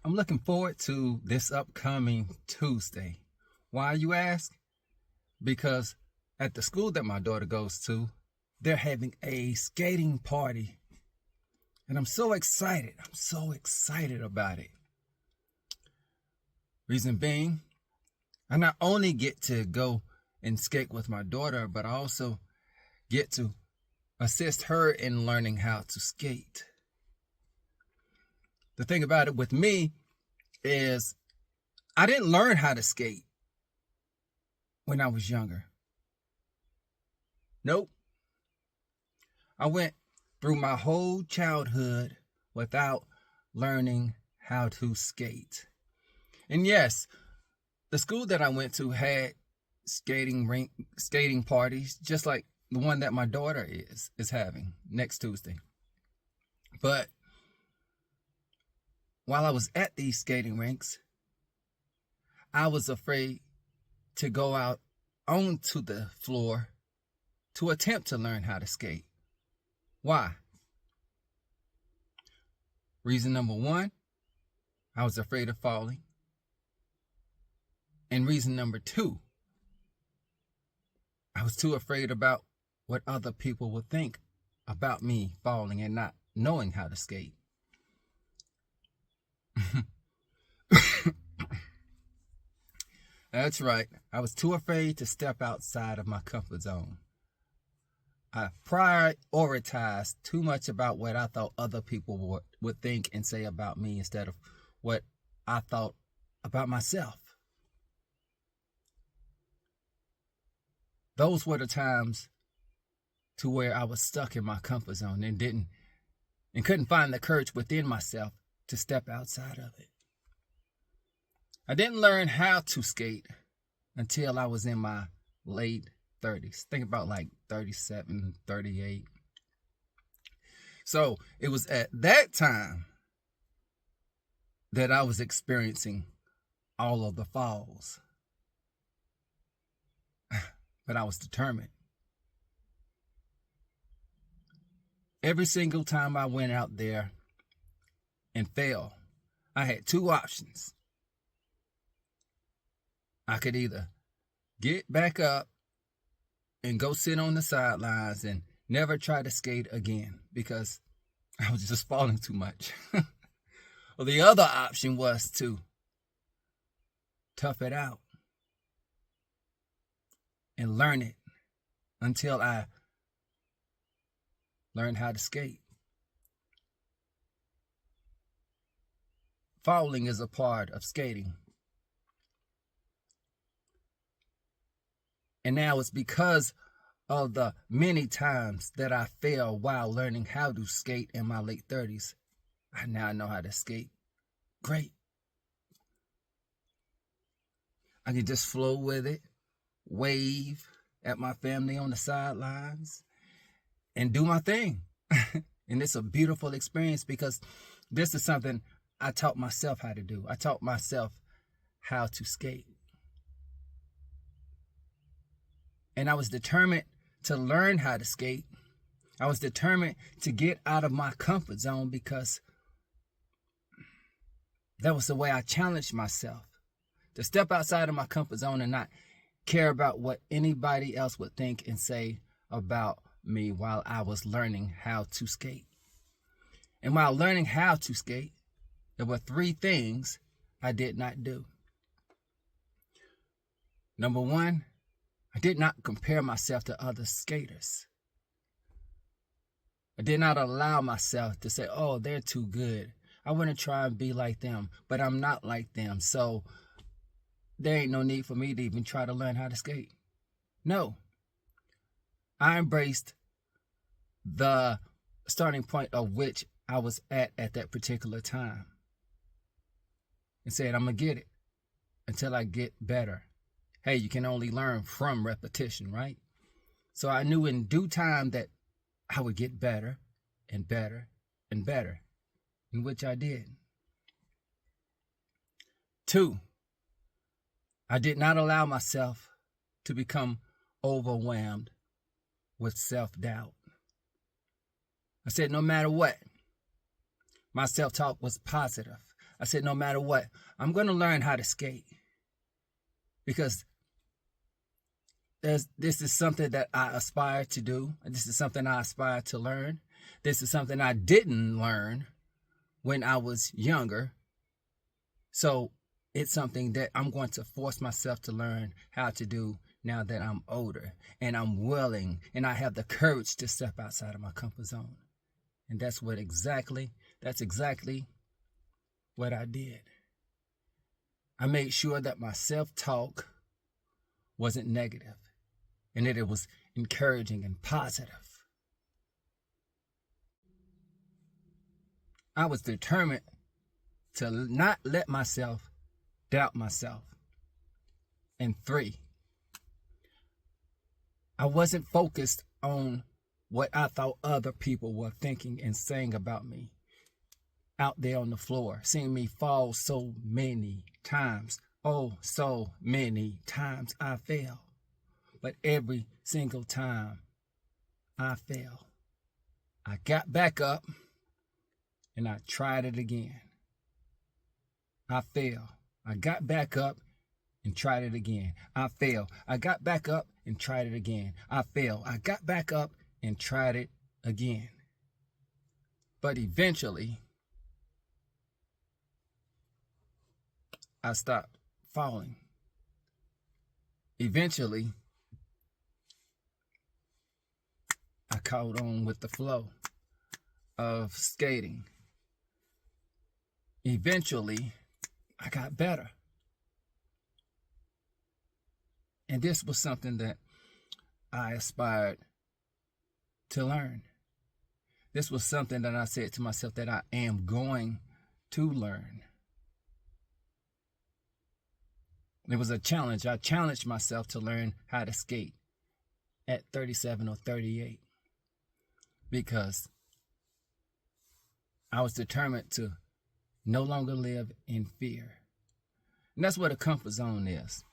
I'm looking forward to this upcoming Tuesday. Why, you ask? Because at the school that my daughter goes to, they're having a skating party. And I'm so excited. I'm so excited about it. Reason being, I not only get to go and skate with my daughter, but I also get to assist her in learning how to skate. The thing about it with me is I didn't learn how to skate when I was younger. Nope. I went through my whole childhood without learning how to skate. And yes, the school that I went to had skating parties, just like the one that my daughter is having next Tuesday. But while I was at these skating rinks, I was afraid to go out onto the floor to attempt to learn how to skate. Why? Reason number one, I was afraid of falling. And reason number two, I was too afraid about what other people would think about me falling and not knowing how to skate. That's right. I was too afraid to step outside of my comfort zone. I prioritized too much about what I thought other people would think and say about me instead of what I thought about myself. Those were the times to where I was stuck in my comfort zone and couldn't find the courage within myself to step outside of it. I didn't learn how to skate until I was in my late 30s. Think about like 37, 38. So it was at that time that I was experiencing all of the falls. But I was determined. Every single time I went out there and fell, I had two options. I could either get back up and go sit on the sidelines and never try to skate again because I was just falling too much. Or the other option was to tough it out and learn it until I learned how to skate. Falling is a part of skating. And now it's because of the many times that I fell while learning how to skate in my late 30s. I now know how to skate great. I can just flow with it, wave at my family on the sidelines, and do my thing. And it's a beautiful experience because this is something I taught myself how to do. I taught myself how to skate. And I was determined to learn how to skate. I was determined to get out of my comfort zone because that was the way I challenged myself. To step outside of my comfort zone and not care about what anybody else would think and say about me while I was learning how to skate. And while learning how to skate, there were three things I did not do. Number one, I did not compare myself to other skaters. I did not allow myself to say, oh, they're too good. I want to try and be like them, but I'm not like them. So there ain't no need for me to even try to learn how to skate. No. I embraced the starting point of which I was at that particular time. And said, I'm going to get it until I get better. Hey, you can only learn from repetition, right? So I knew in due time that I would get better and better and better, in which I did. 2, I did not allow myself to become overwhelmed with self-doubt. I said no matter what, my self-talk was positive. I said, no matter what, I'm going to learn how to skate. Because this is something that I aspire to do. This is something I aspire to learn. This is something I didn't learn when I was younger. So it's something that I'm going to force myself to learn how to do now that I'm older and I'm willing and I have the courage to step outside of my comfort zone. And that's exactly what I did. I made sure that my self-talk wasn't negative and that it was encouraging and positive. I was determined to not let myself doubt myself. And 3, I wasn't focused on what I thought other people were thinking and saying about me out there on the floor, seeing me fall so many times. Oh, so many times I fell. But every single time I fell, I got back up and I tried it again. I fell. I got back up and tried it again. I fell. I got back up and tried it again. I fell. I got back up and tried it again. But eventually, I stopped falling. Eventually, I caught on with the flow of skating. Eventually, I got better. And this was something that I aspired to learn. This was something that I said to myself that I am going to learn. It was a challenge. I challenged myself to learn how to skate at 37 or 38 because I was determined to no longer live in fear. And that's what a comfort zone is.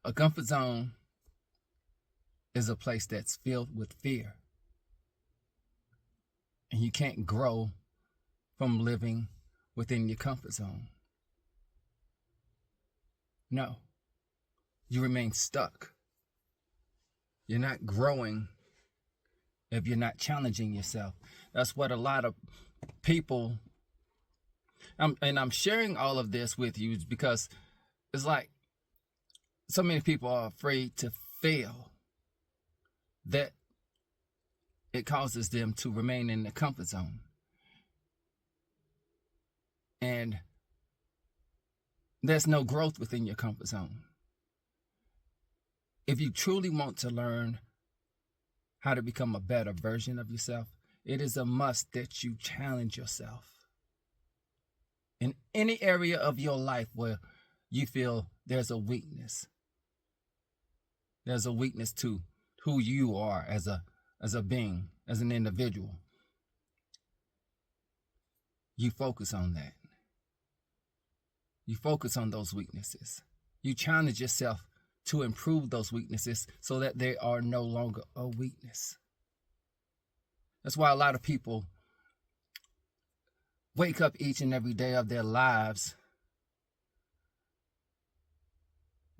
A comfort zone is a place that's filled with fear. And you can't grow from living within your comfort zone. No, you remain stuck. You're not growing if you're not challenging yourself. That's what a lot of people, and I'm sharing all of this with you because it's like so many people are afraid to fail that it causes them to remain in the comfort zone. And there's no growth within your comfort zone. If you truly want to learn how to become a better version of yourself, it is a must that you challenge yourself. In any area of your life where you feel there's a weakness. There's a weakness to who you are as a being, as an individual. You focus on that. You focus on those weaknesses. You challenge yourself to improve those weaknesses so that they are no longer a weakness. That's why a lot of people wake up each and every day of their lives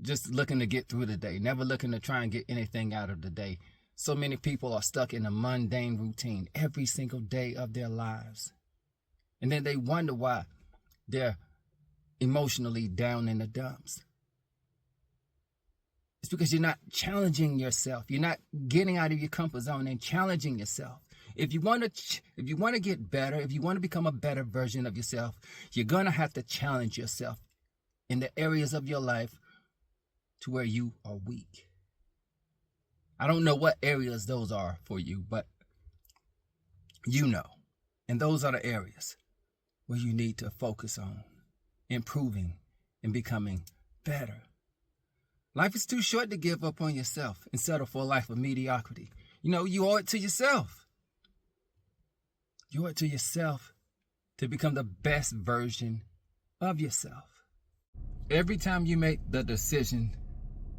just looking to get through the day, never looking to try and get anything out of the day. So many people are stuck in a mundane routine every single day of their lives. And then they wonder why they're emotionally down in the dumps. It's because you're not challenging yourself. You're not getting out of your comfort zone and challenging yourself. If you want to get better, if you want to become a better version of yourself, you're going to have to challenge yourself in the areas of your life to where you are weak. I don't know what areas those are for you, but you know. And those are the areas where you need to focus on improving and becoming better. Life is too short to give up on yourself and settle for a life of mediocrity. You know, you owe it to yourself. You owe it to yourself to become the best version of yourself. Every time you make the decision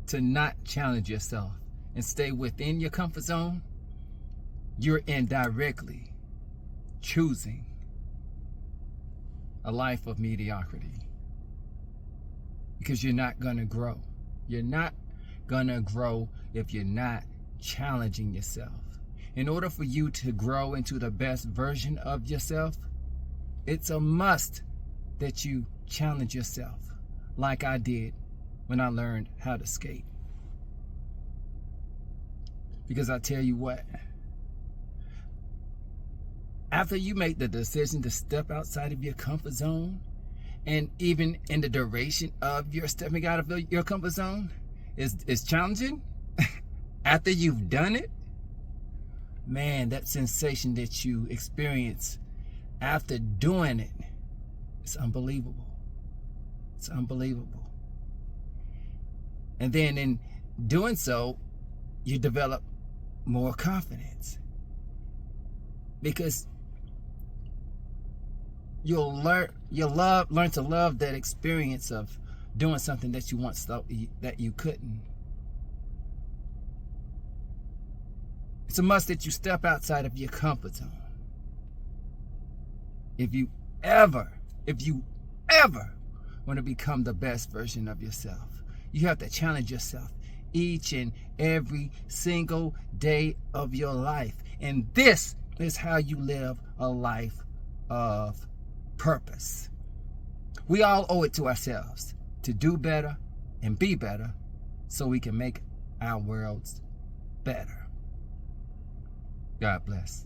to not challenge yourself and stay within your comfort zone, you're indirectly choosing a life of mediocrity. Because you're not going to grow. You're not going to grow if you're not challenging yourself. In order for you to grow into the best version of yourself, it's a must that you challenge yourself like I did when I learned how to skate. Because I tell you what, after you make the decision to step outside of your comfort zone, and even in the duration of your stepping out of your comfort zone is challenging, after you've done it, man, that sensation that you experience after doing it, it's unbelievable. It's unbelievable. And then in doing so, you develop more confidence. Because you'll learn to love that experience of doing something that you once thought that you couldn't. It's a must that you step outside of your comfort zone. If you ever want to become the best version of yourself, you have to challenge yourself each and every single day of your life. And this is how you live a life of purpose. We all owe it to ourselves to do better and be better so we can make our worlds better. God bless.